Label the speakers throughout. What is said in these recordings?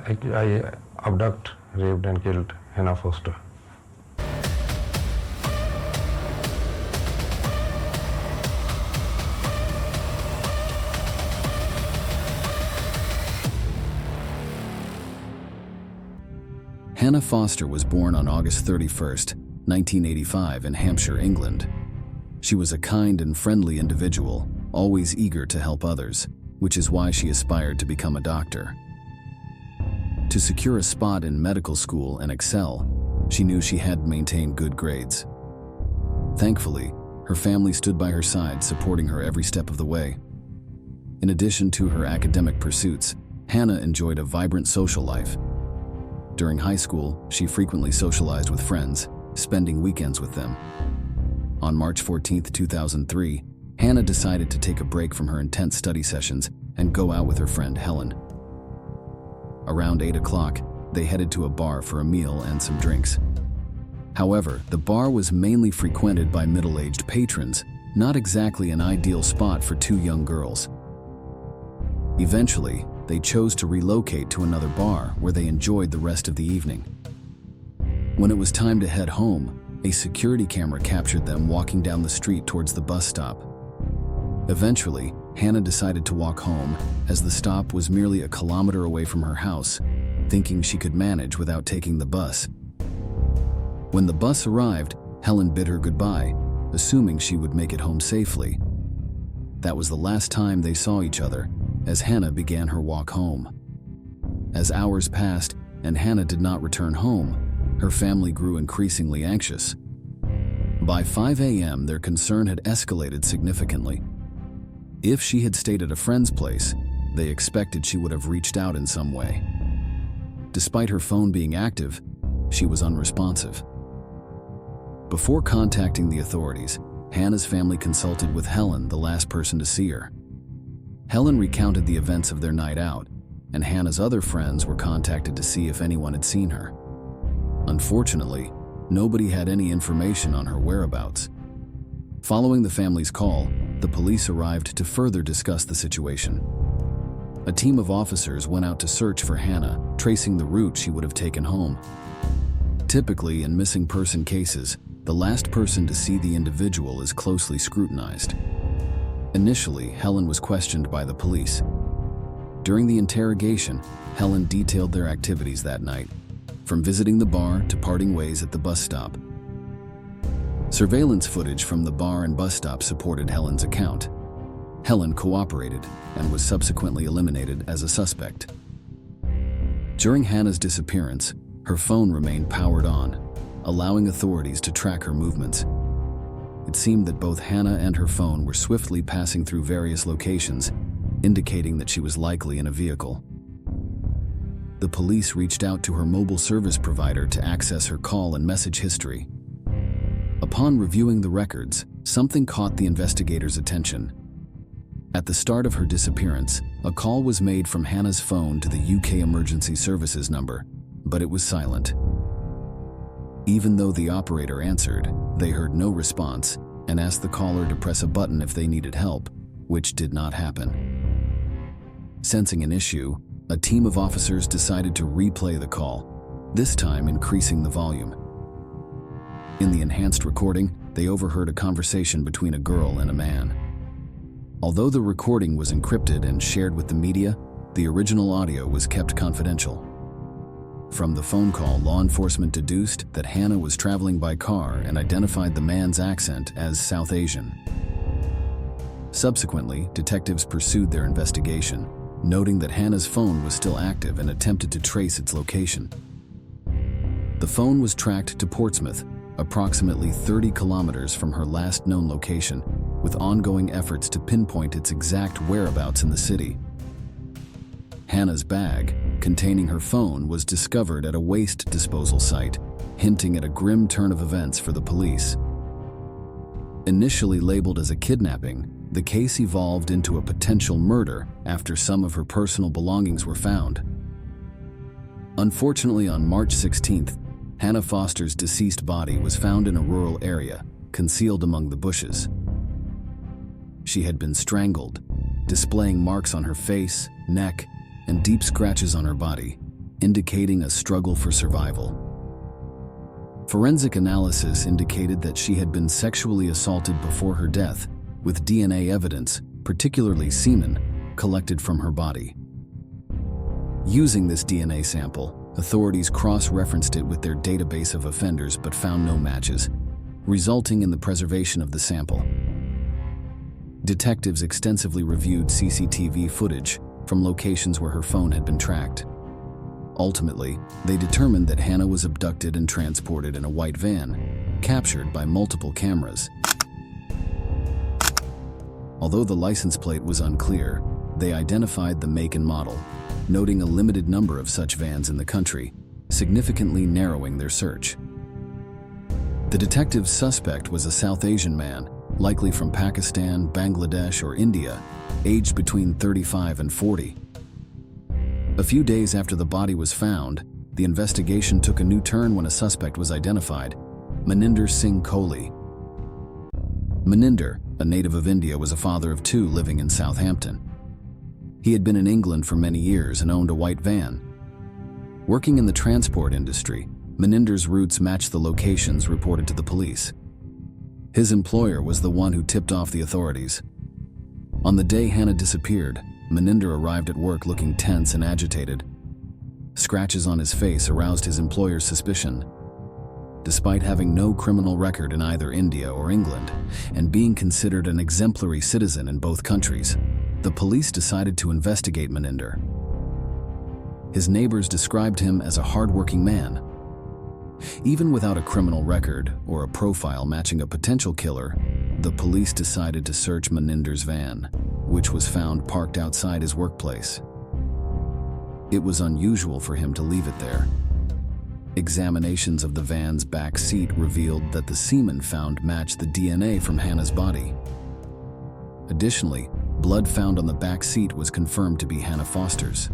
Speaker 1: I abduct, raped and killed Hannah Foster.
Speaker 2: Hannah Foster was born on August 31st, 1985 in Hampshire, England. She was a kind and friendly individual, always eager to help others, which is why she aspired to become a doctor. To secure a spot in medical school and excel, she knew she had to maintain good grades. Thankfully, her family stood by her side, supporting her every step of the way. In addition to her academic pursuits, Hannah enjoyed a vibrant social life. During high school, she frequently socialized with friends, spending weekends with them. On March 14, 2003, Hannah decided to take a break from her intense study sessions and go out with her friend Helen. Around 8 o'clock, they headed to a bar for a meal and some drinks. However, the bar was mainly frequented by middle-aged patrons, not exactly an ideal spot for two young girls. Eventually, they chose to relocate to another bar where they enjoyed the rest of the evening. When it was time to head home, a security camera captured them walking down the street towards the bus stop. Eventually, Hannah decided to walk home, as the stop was merely a kilometer away from her house, thinking she could manage without taking the bus. When the bus arrived, Helen bid her goodbye, assuming she would make it home safely. That was the last time they saw each other, as Hannah began her walk home. As hours passed and Hannah did not return home, her family grew increasingly anxious. By 5 a.m., their concern had escalated significantly. If she had stayed at a friend's place, they expected she would have reached out in some way. Despite her phone being active, she was unresponsive. Before contacting the authorities, Hannah's family consulted with Helen, the last person to see her. Helen recounted the events of their night out, and Hannah's other friends were contacted to see if anyone had seen her. Unfortunately, nobody had any information on her whereabouts. Following the family's call, the police arrived to further discuss the situation. A team of officers went out to search for Hannah, tracing the route she would have taken home. Typically, in missing person cases, the last person to see the individual is closely scrutinized. Initially, Helen was questioned by the police. During the interrogation, Helen detailed their activities that night, from visiting the bar to parting ways at the bus stop. Surveillance footage from the bar and bus stop supported Helen's account. Helen cooperated and was subsequently eliminated as a suspect. During Hannah's disappearance, her phone remained powered on, allowing authorities to track her movements. It seemed that both Hannah and her phone were swiftly passing through various locations, indicating that she was likely in a vehicle. The police reached out to her mobile service provider to access her call and message history. Upon reviewing the records, something caught the investigators' attention. At the start of her disappearance, a call was made from Hannah's phone to the UK Emergency Services number, but it was silent. Even though the operator answered, they heard no response and asked the caller to press a button if they needed help, which did not happen. Sensing an issue, a team of officers decided to replay the call, this time increasing the volume. In the enhanced recording, they overheard a conversation between a girl and a man. Although the recording was encrypted and shared with the media, the original audio was kept confidential. From the phone call, law enforcement deduced that Hannah was traveling by car and identified the man's accent as South Asian. Subsequently, detectives pursued their investigation, noting that Hannah's phone was still active and attempted to trace its location. The phone was tracked to Portsmouth, approximately 30 kilometers from her last known location, with ongoing efforts to pinpoint its exact whereabouts in the city. Hannah's bag, containing her phone, was discovered at a waste disposal site, hinting at a grim turn of events for the police. Initially labeled as a kidnapping, the case evolved into a potential murder after some of her personal belongings were found. Unfortunately, on March 16th, Hannah Foster's deceased body was found in a rural area, concealed among the bushes. She had been strangled, displaying marks on her face, neck, and deep scratches on her body, indicating a struggle for survival. Forensic analysis indicated that she had been sexually assaulted before her death, with DNA evidence, particularly semen, collected from her body. Using this DNA sample, authorities cross-referenced it with their database of offenders but found no matches, resulting in the preservation of the sample. Detectives extensively reviewed CCTV footage from locations where her phone had been tracked. Ultimately, they determined that Hannah was abducted and transported in a white van, captured by multiple cameras. Although the license plate was unclear, they identified the make and model, noting a limited number of such vans in the country, significantly narrowing their search. The detective's suspect was a South Asian man, likely from Pakistan, Bangladesh, or India, aged between 35 and 40. A few days after the body was found, the investigation took a new turn when a suspect was identified, Maninder Singh Kohli. Maninder, a native of India, was a father of two living in Southampton. He had been in England for many years and owned a white van. Working in the transport industry, Maninder's routes matched the locations reported to the police. His employer was the one who tipped off the authorities. On the day Hannah disappeared, Maninder arrived at work looking tense and agitated. Scratches on his face aroused his employer's suspicion. Despite having no criminal record in either India or England, and being considered an exemplary citizen in both countries, the police decided to investigate Maninder. His neighbors described him as a hard-working man. Even without a criminal record or a profile matching a potential killer, the police decided to search Maninder's van, which was found parked outside his workplace. It was unusual for him to leave it there. Examinations of the van's back seat revealed that the semen found matched the DNA from Hannah's body. Additionally, blood found on the back seat was confirmed to be Hannah Foster's.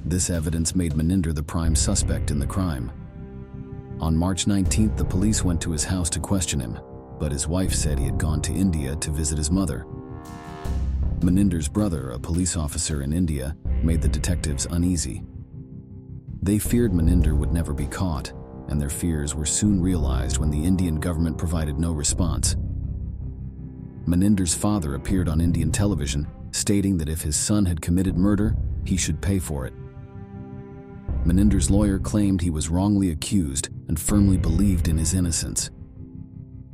Speaker 2: This evidence made Maninder the prime suspect in the crime. On March 19th, the police went to his house to question him, but his wife said he had gone to India to visit his mother. Maninder's brother, a police officer in India, made the detectives uneasy. They feared Maninder would never be caught, and their fears were soon realized when the Indian government provided no response. Maninder's father appeared on Indian television, stating that if his son had committed murder, he should pay for it. Maninder's lawyer claimed he was wrongly accused and firmly believed in his innocence.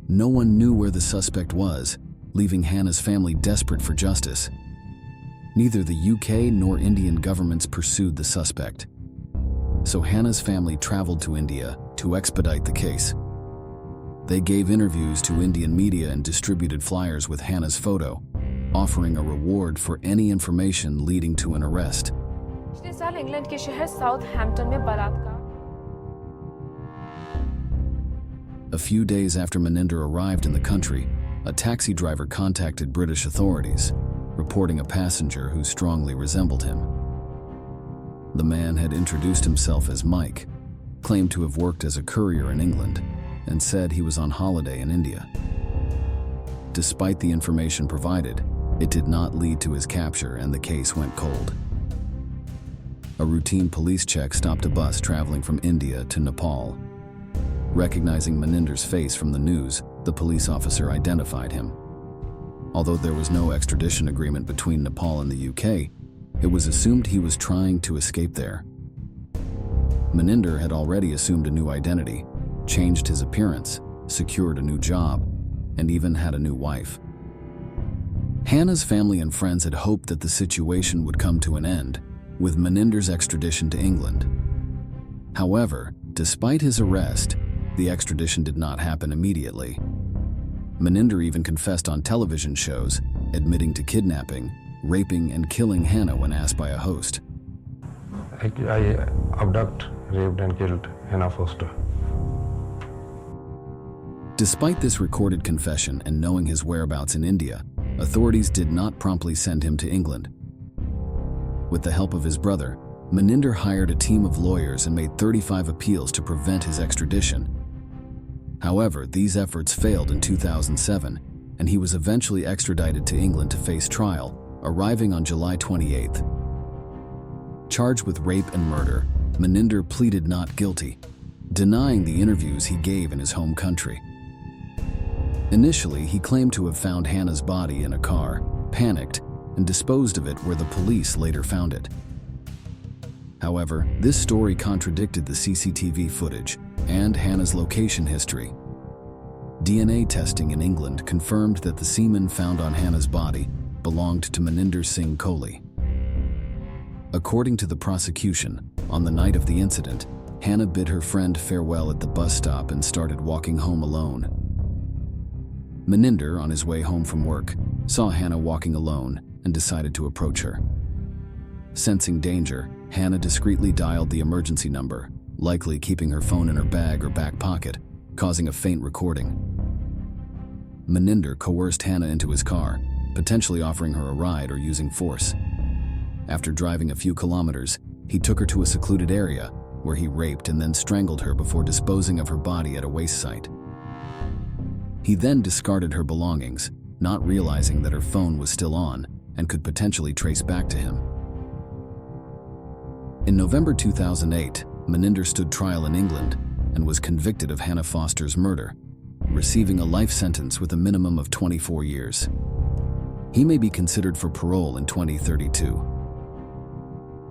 Speaker 2: No one knew where the suspect was, leaving Hannah's family desperate for justice. Neither the UK nor Indian governments pursued the suspect. So Hannah's family traveled to India to expedite the case. They gave interviews to Indian media and distributed flyers with Hannah's photo, offering a reward for any information leading to an arrest.
Speaker 3: पिछले साल England के शहर Southampton में बलात्कार।
Speaker 2: A few days after Maninder arrived in the country, a taxi driver contacted British authorities, reporting a passenger who strongly resembled him. The man had introduced himself as Mike, claimed to have worked as a courier in England, and said he was on holiday in India. Despite the information provided, it did not lead to his capture and the case went cold. A routine police check stopped a bus traveling from India to Nepal. Recognizing Maninder's face from the news, the police officer identified him. Although there was no extradition agreement between Nepal and the UK, it was assumed he was trying to escape there. Maninder had already assumed a new identity, changed his appearance, secured a new job, and even had a new wife. Hannah's family and friends had hoped that the situation would come to an end, with Maninder's extradition to England. However, despite his arrest, the extradition did not happen immediately. Maninder even confessed on television shows, admitting to kidnapping, raping, and killing Hannah when asked by a host.
Speaker 1: I abducted, raped and killed Hannah Foster.
Speaker 2: Despite this recorded confession and knowing his whereabouts in India, authorities did not promptly send him to England. With the help of his brother, Maninder hired a team of lawyers and made 35 appeals to prevent his extradition. However, these efforts failed in 2007, and he was eventually extradited to England to face trial, arriving on July 28th. Charged with rape and murder, Meninder pleaded not guilty, denying the interviews he gave in his home country. Initially, he claimed to have found Hannah's body in a car, panicked, and disposed of it where the police later found it. However, this story contradicted the CCTV footage and Hannah's location history. DNA testing in England confirmed that the semen found on Hannah's body belonged to Meninder Singh Kohli. According to the prosecution, on the night of the incident, Hannah bid her friend farewell at the bus stop and started walking home alone. Meninder, on his way home from work, saw Hannah walking alone and decided to approach her. Sensing danger, Hannah discreetly dialed the emergency number, likely keeping her phone in her bag or back pocket, causing a faint recording. Meninder coerced Hannah into his car, potentially offering her a ride or using force. After driving a few kilometers, he took her to a secluded area where he raped and then strangled her before disposing of her body at a waste site. He then discarded her belongings, not realizing that her phone was still on and could potentially trace back to him. In November 2008, Meninder stood trial in England and was convicted of Hannah Foster's murder, receiving a life sentence with a minimum of 24 years. He may be considered for parole in 2032.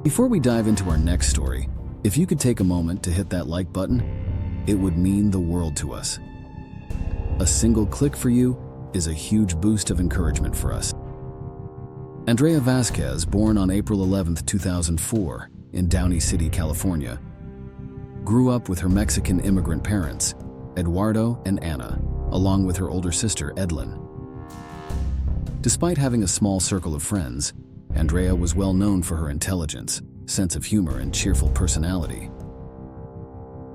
Speaker 2: Before we dive into our next story, if you could take a moment to hit that like button, it would mean the world to us. A single click for you is a huge boost of encouragement for us. Andrea Vazquez, born on April 11, 2004, in Downey City, California, grew up with her Mexican immigrant parents, Eduardo and Ana, along with her older sister, Edlin. Despite having a small circle of friends, Andrea was well known for her intelligence, sense of humor, and cheerful personality.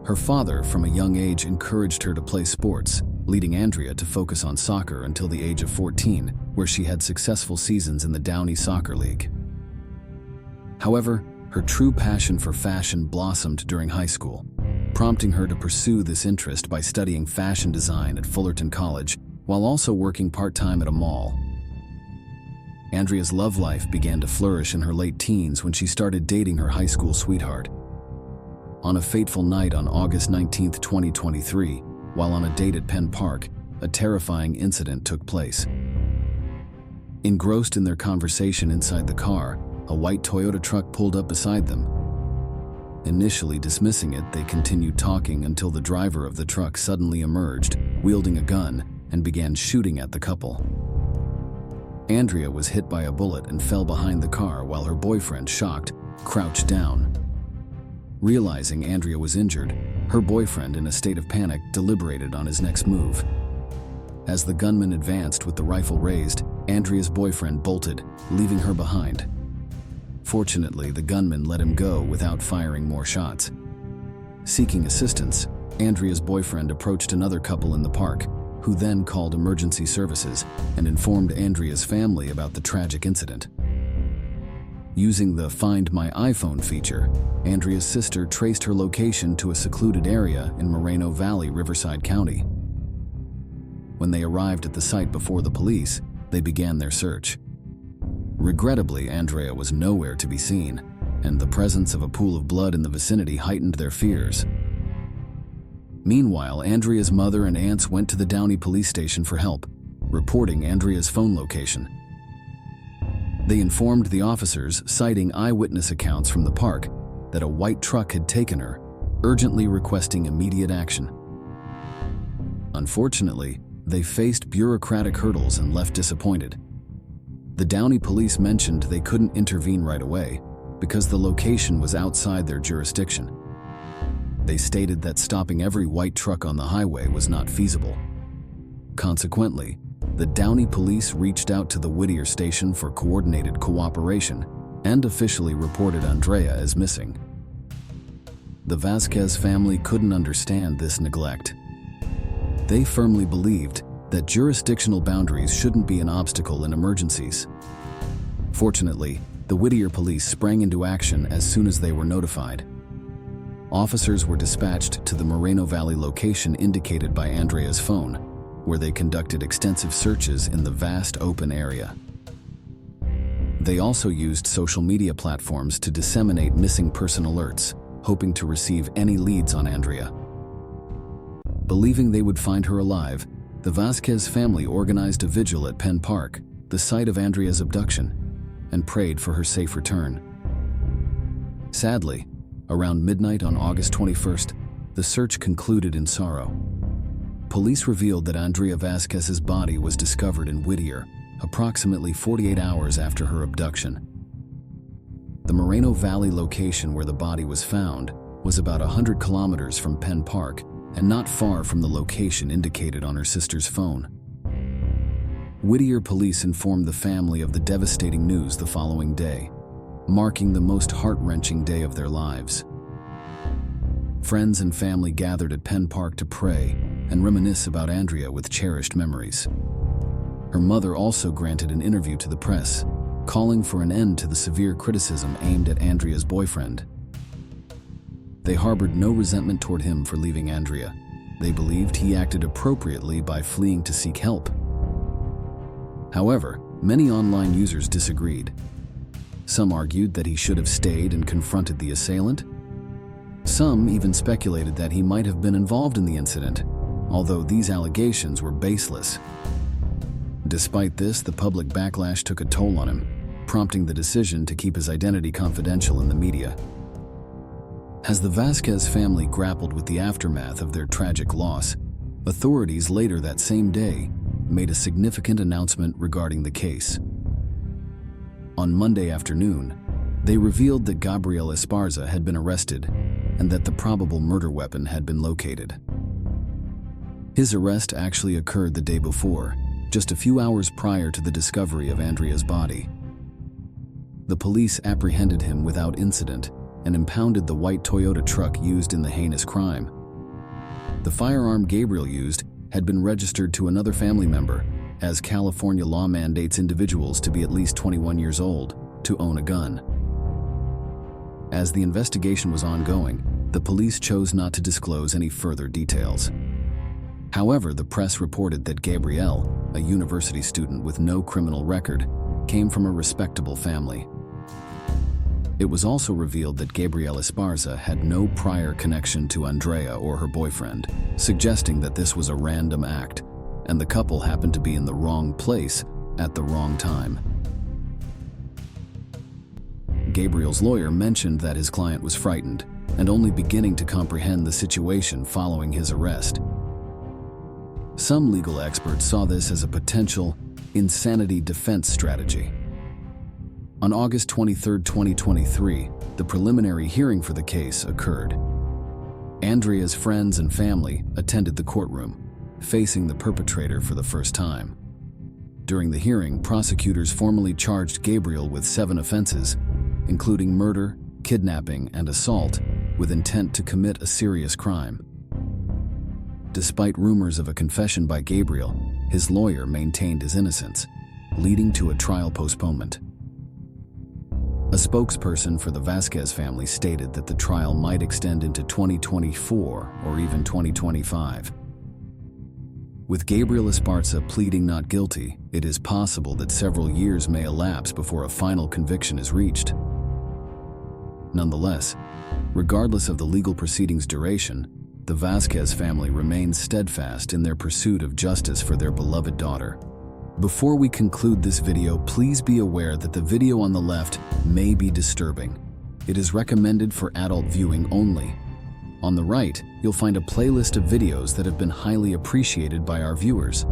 Speaker 2: Her father, from a young age, encouraged her to play sports, leading Andrea to focus on soccer until the age of 14, where she had successful seasons in the Downey Soccer League. However, her true passion for fashion blossomed during high school, prompting her to pursue this interest by studying fashion design at Fullerton College while also working part-time at a mall. Andrea's love life began to flourish in her late teens when she started dating her high school sweetheart. On a fateful night on August 19, 2023, while on a date at Penn Park, a terrifying incident took place. Engrossed in their conversation inside the car, a white Toyota truck pulled up beside them. Initially dismissing it, they continued talking until the driver of the truck suddenly emerged, wielding a gun, and began shooting at the couple. Andrea was hit by a bullet and fell behind the car while her boyfriend, shocked, crouched down. Realizing Andrea was injured, her boyfriend, in a state of panic, deliberated on his next move. As the gunman advanced with the rifle raised, Andrea's boyfriend bolted, leaving her behind. Fortunately, the gunman let him go without firing more shots. Seeking assistance, Andrea's boyfriend approached another couple in the park, who then called emergency services and informed Andrea's family about the tragic incident. Using the Find My iPhone feature, Andrea's sister traced her location to a secluded area in Moreno Valley, Riverside County. When they arrived at the site before the police, they began their search. Regrettably, Andrea was nowhere to be seen, and the presence of a pool of blood in the vicinity heightened their fears. Meanwhile, Andrea's mother and aunts went to the Downey police station for help, reporting Andrea's phone location. They informed the officers, citing eyewitness accounts from the park, that a white truck had taken her, urgently requesting immediate action. Unfortunately, they faced bureaucratic hurdles and left disappointed. The Downey police mentioned they couldn't intervene right away because the location was outside their jurisdiction. They stated that stopping every white truck on the highway was not feasible. Consequently, the Downey police reached out to the Whittier station for coordinated cooperation and officially reported Andrea as missing. The Vazquez family couldn't understand this neglect. They firmly believed that jurisdictional boundaries shouldn't be an obstacle in emergencies. Fortunately, the Whittier police sprang into action as soon as they were notified. Officers were dispatched to the Moreno Valley location indicated by Andrea's phone, where they conducted extensive searches in the vast open area. They also used social media platforms to disseminate missing person alerts, hoping to receive any leads on Andrea. Believing they would find her alive, the Vazquez family organized a vigil at Penn Park, the site of Andrea's abduction, and prayed for her safe return. Sadly, around midnight on August 21st, the search concluded in sorrow. Police revealed that Andrea Vazquez's body was discovered in Whittier, approximately 48 hours after her abduction. The Moreno Valley location where the body was found was about 100 kilometers from Penn Park and not far from the location indicated on her sister's phone. Whittier police informed the family of the devastating news the following day, marking the most heart-wrenching day of their lives. Friends and family gathered at Penn Park to pray and reminisce about Andrea with cherished memories. Her mother also granted an interview to the press, calling for an end to the severe criticism aimed at Andrea's boyfriend. They harbored no resentment toward him for leaving Andrea. They believed he acted appropriately by fleeing to seek help. However, many online users disagreed. Some argued that he should have stayed and confronted the assailant. Some even speculated that he might have been involved in the incident, although these allegations were baseless. Despite this, the public backlash took a toll on him, prompting the decision to keep his identity confidential in the media. As the Vazquez family grappled with the aftermath of their tragic loss, authorities later that same day made a significant announcement regarding the case. On Monday afternoon, they revealed that Gabriel Esparza had been arrested and that the probable murder weapon had been located. His arrest actually occurred the day before, just a few hours prior to the discovery of Andrea's body. The police apprehended him without incident and impounded the white Toyota truck used in the heinous crime. The firearm Gabriel used had been registered to another family member, as California law mandates individuals to be at least 21 years old to own a gun. As the investigation was ongoing, the police chose not to disclose any further details. However, the press reported that Gabriel, a university student with no criminal record, came from a respectable family. It was also revealed that Gabriel Esparza had no prior connection to Andrea or her boyfriend, suggesting that this was a random act, and the couple happened to be in the wrong place at the wrong time. Gabriel's lawyer mentioned that his client was frightened and only beginning to comprehend the situation following his arrest. Some legal experts saw this as a potential insanity defense strategy. On August 23, 2023, the preliminary hearing for the case occurred. Andrea's friends and family attended the courtroom, facing the perpetrator for the first time. During the hearing, prosecutors formally charged Gabriel with 7 offenses, including murder, kidnapping, and assault, with intent to commit a serious crime. Despite rumors of a confession by Gabriel, his lawyer maintained his innocence, leading to a trial postponement. A spokesperson for the Vazquez family stated that the trial might extend into 2024 or even 2025. With Gabriel Esparza pleading not guilty, it is possible that several years may elapse before a final conviction is reached. Nonetheless, regardless of the legal proceedings' duration, the Vazquez family remains steadfast in their pursuit of justice for their beloved daughter. Before we conclude this video, please be aware that the video on the left may be disturbing. It is recommended for adult viewing only. On the right, you'll find a playlist of videos that have been highly appreciated by our viewers.